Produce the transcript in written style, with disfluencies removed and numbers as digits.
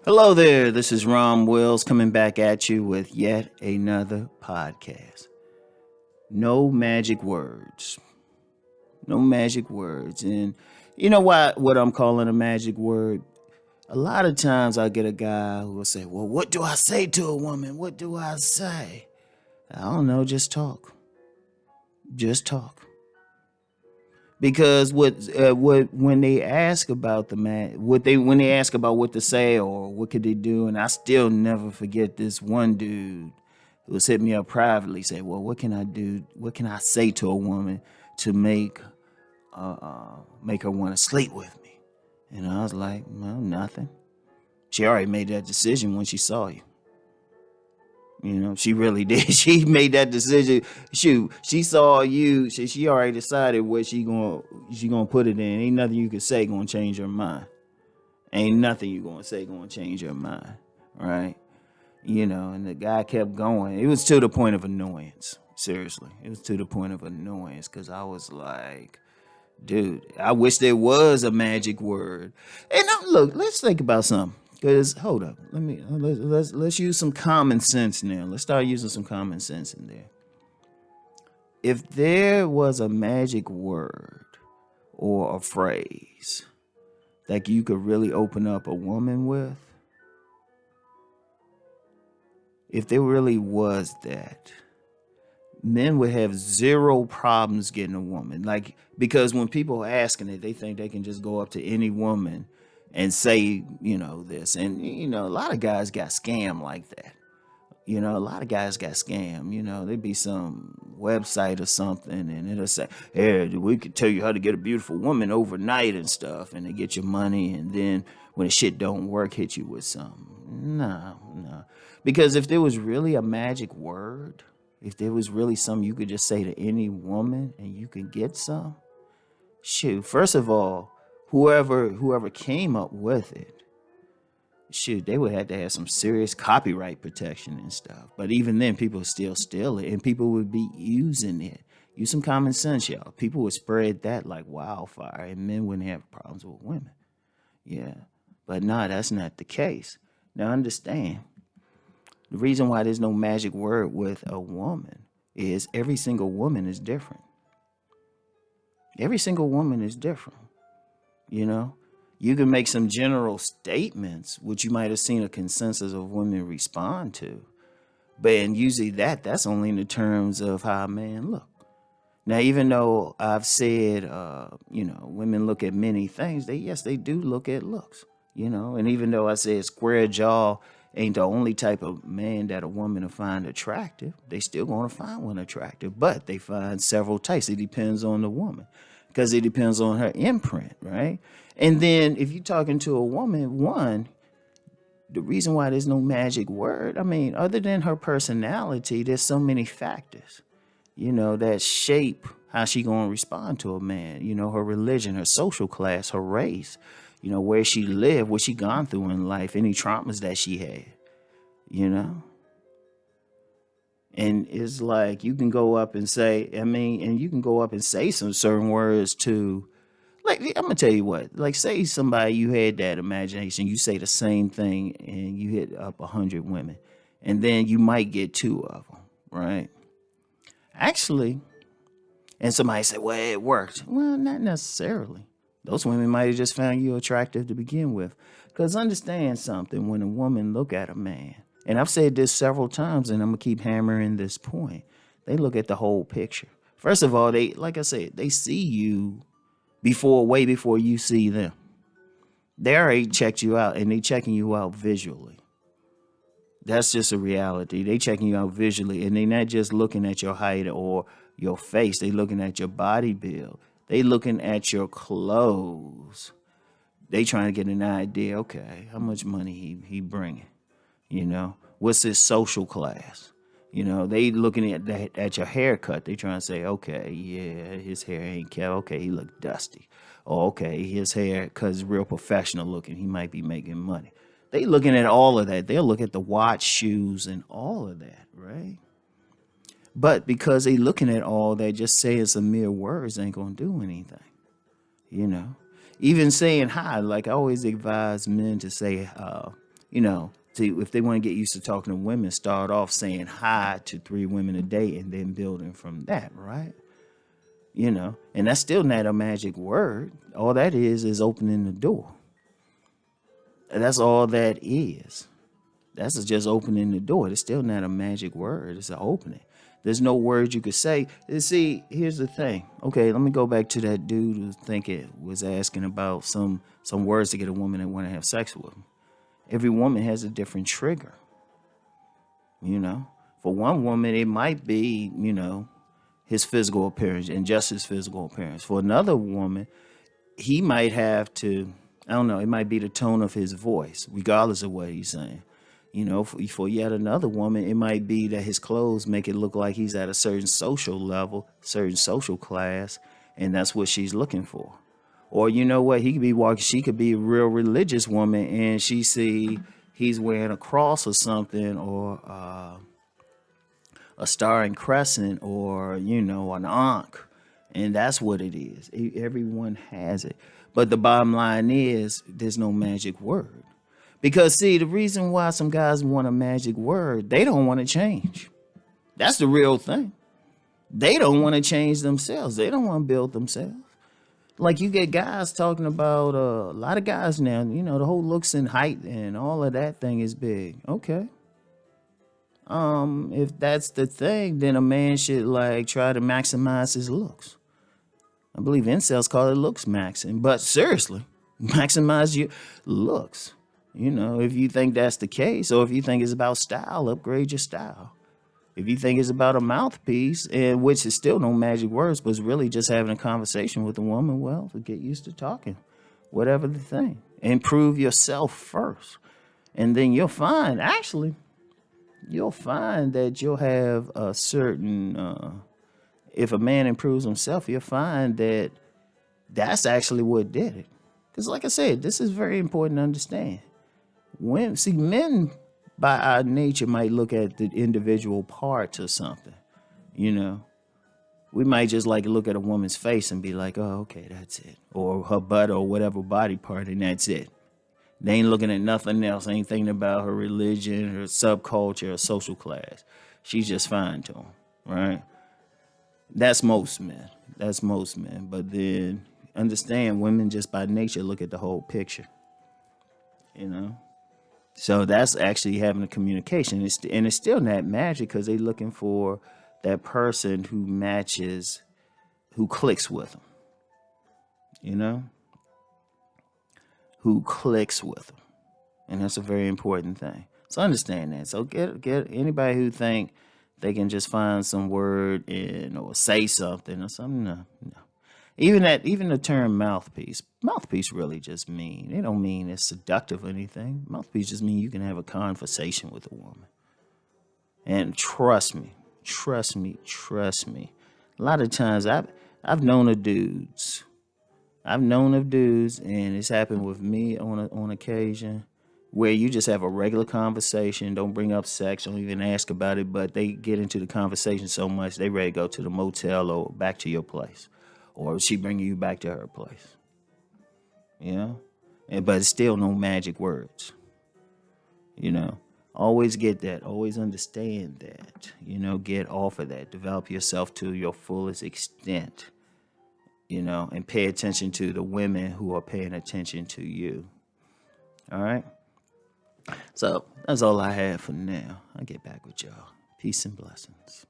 Hello there, this is Rom Wills coming back at you with yet another podcast. No magic words. No magic words. And you know what I'm calling a magic word? A lot of times I get a guy who will say, "Well, what do I say to a woman? What do I say?" I don't know, just talk. Just talk. Because what when they ask about the man, when they ask about what to say or what could they do, and I still never forget this one dude who was hit me up privately, say, "Well, what can I do? What can I say to a woman to make her want to sleep with me?" And I was like, "Well, nothing. She already made that decision when she saw you. You know, she really did. She made that decision. Shoot, she saw you. She already decided what she gonna put it in. Ain't nothing you can say gonna change her mind. Ain't nothing you gonna say gonna change her mind, right? You know." And the guy kept going. It was to the point of annoyance. Seriously, it was to the point of annoyance because I was like, dude, I wish there was a magic word. And now, look, let's think about something. Because hold up, let's use some common sense now. Let's start using some common sense in there. If there was a magic word or a phrase that you could really open up a woman with, if there really was that, men would have zero problems getting a woman. Like, because when people are asking it, they think they can just go up to any woman and say, this. And, a lot of guys got scammed like that. A lot of guys got scammed. There'd be some website or something and it'll say, "Hey, we could tell you how to get a beautiful woman overnight and stuff." And they get your money. And then when the shit don't work, hit you with something. No. Because if there was really a magic word, if there was really something you could just say to any woman and you could get some, shoot, first of all, whoever came up with it, shoot, they would have to have some serious copyright protection and stuff. But even then, people would still steal it and people would be using it. Use some common sense, y'all. People would spread that like wildfire and men wouldn't have problems with women. Yeah. But nah, that's not the case. Now understand, the reason why there's no magic word with a woman is every single woman is different. Every single woman is different. You can make some general statements, which you might have seen a consensus of women respond to. And usually that's only in the terms of how a man look. Now, even though I've said, women look at many things, they do look at looks, and even though I said square jaw ain't the only type of man that a woman will find attractive, they still going to find one attractive, but they find several types. It depends on the woman because it depends on her imprint, right? And then if you're talking to a woman, the reason why there's no magic word, other than her personality, there's so many factors, that shape how she going to respond to a man, her religion, her social class, her race, where she lived, what she gone through in life, any traumas that she had, And it's like you can go up and say, and you can go up and say some certain words to, like, I'm going to tell you what, like, say somebody, you had that imagination, you say the same thing and you hit up 100 women, and then you might get 2 of them, right? Actually, and somebody say, "Well, it worked." Well, not necessarily. Those women might have just found you attractive to begin with. Because understand something, when a woman look at a man, and I've said this several times and I'm going to keep hammering this point, they look at the whole picture. First of all, they, like I said, they see you way before you see them. They already checked you out and they checking you out visually. That's just a reality. They checking you out visually and they not just looking at your height or your face. They looking at your body build. They looking at your clothes. They trying to get an idea, okay, how much money he bringing? What's his social class? They looking at your haircut. They trying to say, okay, yeah, his hair ain't kept. Okay, he look dusty. Oh, okay, his hair, cause real professional looking. He might be making money. They looking at all of that. They'll look at the watch, shoes, and all of that, right? But because they looking at all that, just saying some mere words ain't gonna do anything. Even saying hi, like I always advise men to say, if they want to get used to talking to women, start off saying hi to 3 women a day and then building from that, right? And that's still not a magic word. All that is opening the door. That's all that is. That's just opening the door. It's still not a magic word. It's an opening. There's no word you could say. And see, here's the thing. Okay, let me go back to that dude who was asking about some words to get a woman that want to have sex with him. Every woman has a different trigger. For one woman, it might be, his physical appearance and just his physical appearance. For another woman, he might have to, I don't know, it might be the tone of his voice, regardless of what he's saying. For yet another woman, it might be that his clothes make it look like he's at a certain social level, certain social class, and that's what she's looking for. Or you know what, she could be a real religious woman, and she see he's wearing a cross or something, or a star and crescent, or an ankh, and that's what it is. Everyone has it, but the bottom line is there's no magic word. Because, see, the reason why some guys want a magic word, they don't want to change. That's the real thing. They don't want to change themselves. They don't want to build themselves. Like, you get guys talking about, a lot of guys now, the whole looks and height and all of that thing is big. Okay. If that's the thing, then a man should, try to maximize his looks. I believe incels call it looks maxing. But seriously, maximize your looks. If you think that's the case, or if you think it's about style, upgrade your style. If you think it's about a mouthpiece, and which is still no magic words, but it's really just having a conversation with a woman, well, to get used to talking, whatever the thing. Improve yourself first. And then you'll find that you'll have a certain, if a man improves himself, you'll find that that's actually what did it. Because like I said, this is very important to understand. Men by our nature might look at the individual parts or something. We might just look at a woman's face and be like, oh, okay, that's it. Or her butt or whatever body part, and that's it. They ain't looking at nothing else. Ain't thinking about her religion, her subculture, or social class. She's just fine to them, right? That's most men. But then understand, women just by nature look at the whole picture. So that's actually having a communication. And it's still not magic because they're looking for that person who matches, who clicks with them, who clicks with them. And that's a very important thing. So understand that. So get anybody who think they can just find some word or say something or something. No. Even the term mouthpiece really just it don't mean it's seductive or anything. Mouthpiece just mean you can have a conversation with a woman. And trust me. A lot of times I've known of dudes. And it's happened with me on occasion, where you just have a regular conversation, don't bring up sex, don't even ask about it, but they get into the conversation so much they ready to go to the motel or back to your place. Or she bringing you back to her place. But it's still no magic words. Always get that. Always understand that. Get off of that. Develop yourself to your fullest extent. And pay attention to the women who are paying attention to you. All right? So that's all I have for now. I'll get back with y'all. Peace and blessings.